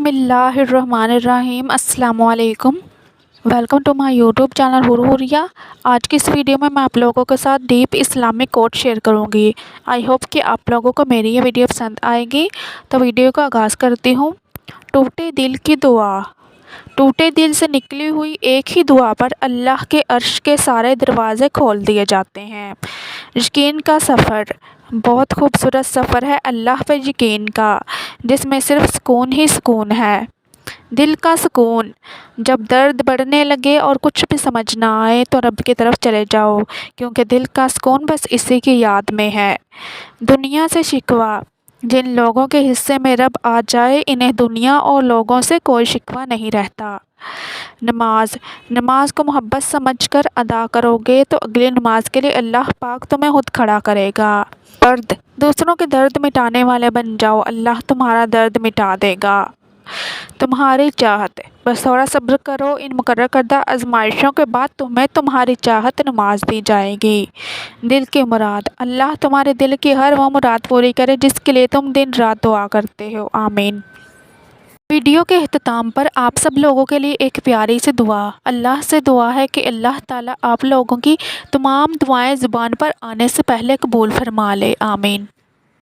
बिस्मिल्लाहिर्रहमानिर्रहीम। अस्सलाम वालेकुम। Welcome to my YouTube channel हुरहुरिया। आज की इस वीडियो में मैं आप लोगों के साथ डीप इस्लामिक कोट शेयर करूंगी। आई होप कि आप लोगों को मेरी ये वीडियो पसंद आएगी। तो वीडियो का आगाज़ करती हूँ। टूटे दिल की दुआ। टूटे दिल से निकली हुई एक ही दुआ पर अल्लाह के अर्श के सारे दरवाज़े खोल दिए जाते हैं। यकीन का सफ़र। बहुत खूबसूरत सफ़र है अल्लाह पर यकीन का, जिसमें सिर्फ सुकून ही सुकून है। दिल का सुकून। जब दर्द बढ़ने लगे और कुछ भी समझ ना आए तो रब की तरफ चले जाओ, क्योंकि दिल का सुकून बस इसी की याद में है। दुनिया से शिकवा। जिन लोगों के हिस्से में रब आ जाए, इन्हें दुनिया और लोगों से कोई शिकवा नहीं रहता। नमाज। नमाज को मोहब्बत समझकर अदा करोगे तो अगली नमाज के लिए अल्लाह पाक तुम्हें खुद खड़ा करेगा। दर्द। दूसरों के दर्द मिटाने वाले बन जाओ, अल्लाह तुम्हारा दर्द मिटा देगा। तुम्हारी चाहत। बस थोड़ा सब्र करो, इन मुकर्रर करदा आजमाइशों के बाद तुम्हें तुम्हारी चाहत नमाज दी जाएगी। दिल की मुराद। अल्लाह तुम्हारे दिल की हर वो मुराद पूरी करे जिसके लिए तुम दिन रात दुआ करते हो। आमीन। वीडियो के अख्ताम पर आप सब लोगों के लिए एक प्यारी सी दुआ। अल्लाह से दुआ है कि अल्लाह ताला आप लोगों की तमाम दुआएं ज़ुबान पर आने से पहले कबूल फरमा ले। आमीन।